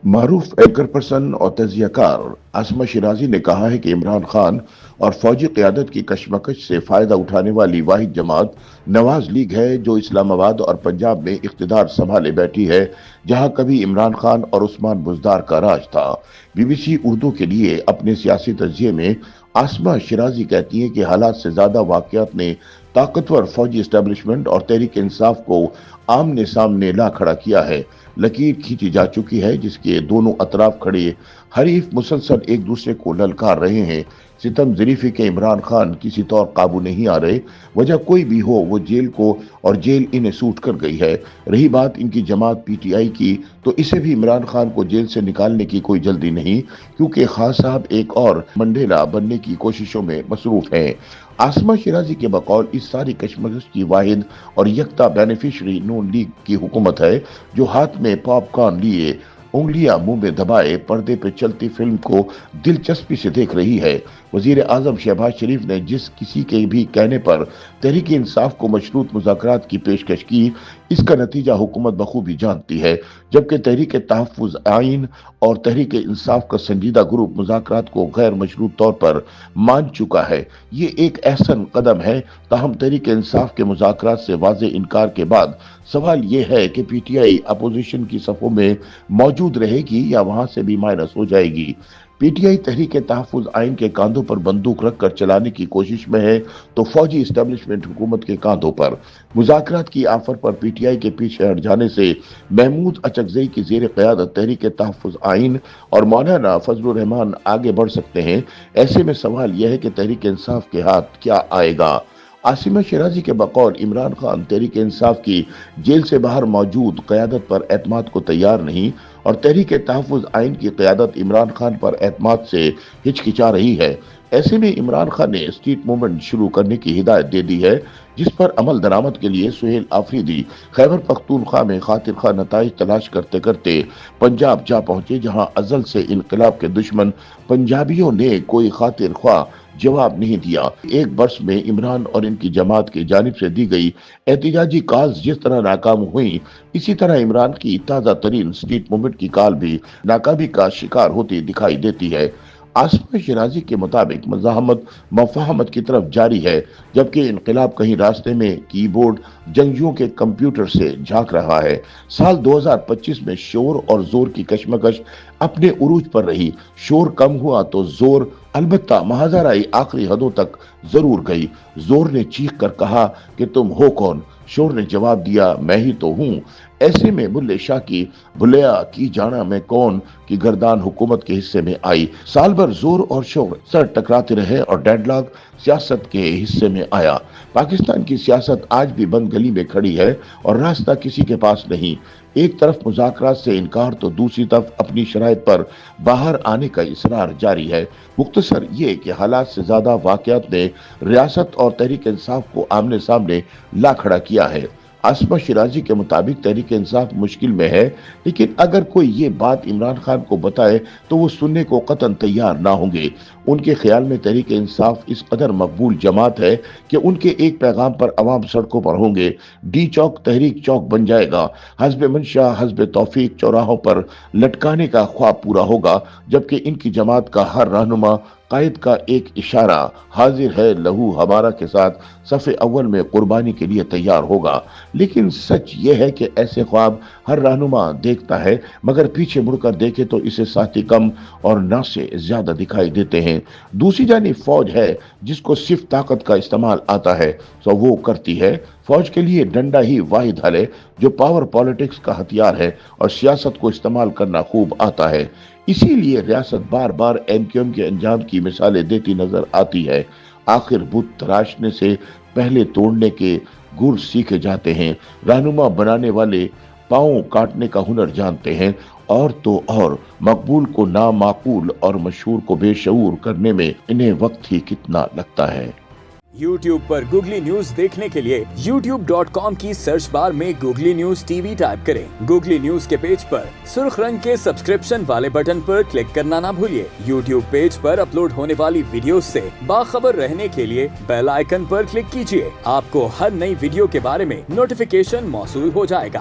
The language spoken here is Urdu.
معروف اینکر پرسن اور تجزیہ کار عاصمہ شیرازی نے کہا ہے کہ عمران خان اور فوجی قیادت کی کشمکش سے فائدہ اٹھانے والی واحد جماعت نواز لیگ ہے، جو اسلام آباد اور پنجاب میں اقتدار سنبھالے بیٹھی ہے، جہاں کبھی عمران خان اور عثمان بزدار کا راج تھا۔ بی بی سی اردو کے لیے اپنے سیاسی تجزیے میں عاصمہ شیرازی کہتی ہیں کہ حالات سے زیادہ واقعات نے طاقتور فوجی اسٹیبلشمنٹ اور تحریک انصاف کو آمنے سامنے لا کھڑا کیا ہے۔ لکیر کھینچی جا چکی ہے جس کے دونوں اطراف کھڑے حریف مسلسل ایک دوسرے کو للکار رہے ہیں۔ ستم ظریفی کے عمران خان کسی طور قابو نہیں آ رہے، وجہ کوئی بھی ہو وہ جیل کو اور جیل انہیں سوٹ کر گئی ہے۔ رہی بات ان کی جماعت پی ٹی آئی کی، تو اسے بھی عمران خان کو جیل سے نکالنے کی کوئی جلدی نہیں، کیونکہ خان صاحب ایک اور منڈیلا بننے کی کوششوں میں مصروف ہیں۔ عاصمہ شیرازی کے بقول اس ساری کشمکش کی واحد اور یکتا بینیفیشری نون لیگ کی حکومت ہے، جو ہاتھ میں پاپ کارن لیے انگلیاں منہ میں دبائے پردے پہ چلتی فلم کو دلچسپی سے دیکھ رہی ہے۔ وزیر اعظم شہباز شریف نے جس کسی کے بھی کہنے پر تحریک انصاف کو مشروط مذاکرات کی پیشکش کی، اس کا نتیجہ حکومت بخوبی جانتی ہے، جبکہ تحریک تحفظ آئین اور تحریک انصاف کا سنجیدہ گروپ مذاکرات کو غیر مشروط طور پر مان چکا ہے۔ یہ ایک احسن قدم ہے، تاہم تحریک انصاف کے مذاکرات سے واضح انکار کے بعد سوال یہ ہے کہ پی ٹی آئی اپوزیشن کی صفوں میں موجود رہے گی یا وہاں سے بھی مائنس ہو جائے گی۔ پی ٹی آئی تحریک تحفظ آئین کے کاندھوں پر بندوق رکھ کر چلانے کی کوشش میں ہے تو فوجی اسٹیبلشمنٹ حکومت کے کاندھوں پر۔ مذاکرات کی offer per P T I کے پیچھے ہٹ جانے سے محمود اچکزئی کی زیر قیادت تحریک تحفظ آئین اور مولانا فضل الرحمان آگے بڑھ سکتے ہیں۔ ایسے میں سوال یہ ہے کہ تحریک انصاف کے ہاتھ کیا آئے گا؟ عاصمہ شیرازی کے بقول عمران خان تحریک انصاف کی جیل سے باہر موجود قیادت پر اعتماد کو تیار نہیں، اور تحریک تحفظ آئین کی قیادت عمران خان پر اعتماد سے ہچکچا رہی ہے۔ ایسے میں عمران خان نے اسٹریٹ موومنٹ شروع کرنے کی ہدایت دے دی ہے، جس پر عمل درآمد کے لیے سہیل آفریدی خیبر پختونخوا میں خاطر خواہ نتائج تلاش کرتے کرتے پنجاب جا پہنچے، جہاں ازل سے انقلاب کے دشمن پنجابیوں نے کوئی خاطر خواہ جواب نہیں دیا۔ ایک برس میں عمران اور ان کی جماعت کی جانب سے دی گئی احتجاجی کالز جس طرح ناکام ہوئیں، اسی طرح عمران کی تازہ ترین اسٹریٹ موومنٹ کی کال بھی ناکامی کا شکار ہوتی دکھائی دیتی ہے۔ عاصمہ شیرازی کے مطابق مزاحمت مفاہمت کی طرف جاری ہے، جبکہ انقلاب کہیں راستے میں کی بورڈ جنگجوؤں کے کمپیوٹر سے جھانک رہا ہے۔ سال 2025 میں شور اور زور کی کشمکش اپنے عروج پر رہی۔ شور کم ہوا تو زور البتہ محاذرائی آخری حدوں تک ضرور گئی۔ زور نے چیخ کر کہا کہ تم ہو کون؟ شور نے جواب دیا میں ہی تو ہوں۔ ایسے میں بلے شاہ کی بھلیا کی جانا میں کون کی گردان حکومت کے حصے میں آئی۔ سال بھر زور اور شور سر ٹکراتے رہے اور ڈیڈ لاک سیاست کے حصے میں آیا۔ پاکستان کی سیاست آج بھی بند گلی میں کھڑی ہے اور راستہ کسی کے پاس نہیں۔ ایک طرف مذاکرات سے انکار تو دوسری طرف اپنی شرائط پر باہر آنے کا اصرار جاری ہے۔ مختصر یہ کہ حالات سے زیادہ واقعات نے ریاست اور تحریک انصاف کو آمنے سامنے لا کھڑا کیا ہے۔ عاصمہ شیرازی کے مطابق تحریک انصاف مشکل میں ہے، لیکن اگر کوئی یہ بات عمران خان کو بتائے تو وہ سننے کو قطعاً تیار نہ ہوں گے۔ ان کے خیال میں تحریک انصاف اس قدر مقبول جماعت ہے کہ ان کے ایک پیغام پر عوام سڑکوں پر ہوں گے۔ ڈی چوک تحریک چوک بن جائے گا، حزب منشا حزب توفیق چوراہوں پر لٹکانے کا خواب پورا ہوگا، جبکہ ان کی جماعت کا ہر رہنما قائد کا ایک اشارہ حاضر ہے لہو ہمارا کے ساتھ صف اول میں قربانی کے لیے تیار ہوگا۔ لیکن سچ یہ ہے کہ ایسے خواب ہر رہنما دیکھتا ہے، مگر پیچھے مڑ کر دیکھے تو اسے ساتھی کم اور نہ سے زیادہ دکھائی دیتے ہیں۔ دوسری جانب فوج ہے جس کو صرف طاقت کا استعمال آتا ہے تو وہ کرتی ہے۔ فوج کے لیے ڈنڈا ہی واحد حل ہے جو پاور پالیٹکس کا ہتھیار ہے، اور سیاست کو استعمال کرنا خوب آتا ہے۔ اسی لیے ریاست بار بار ایم کیو ایم کے انجام کی مثالیں دیتی نظر آتی ہے۔ آخر بت تراشنے سے پہلے توڑنے کے گر سیکھے جاتے ہیں۔ رہنما بنانے والے پاؤں کاٹنے کا ہنر جانتے ہیں، اور تو اور مقبول کو نامعقول اور مشہور کو بے شعور کرنے میں انہیں وقت ہی کتنا لگتا ہے۔ یوٹیوب پر گوگلی نیوز دیکھنے کے لیے youtube.com کی سرچ بار میں googly news T V type کریں۔ گوگلی نیوز کے پیج پر سرخ رنگ کے سبسکرپشن والے بٹن پر کلک کرنا نہ بھولیے۔ یوٹیوب پیج پر اپلوڈ ہونے والی ویڈیوز سے باخبر رہنے کے لیے بیل آئیکن پر کلک کیجیے۔ آپ کو ہر نئی ویڈیو کے بارے میں نوٹیفیکیشن موصول ہو جائے گا۔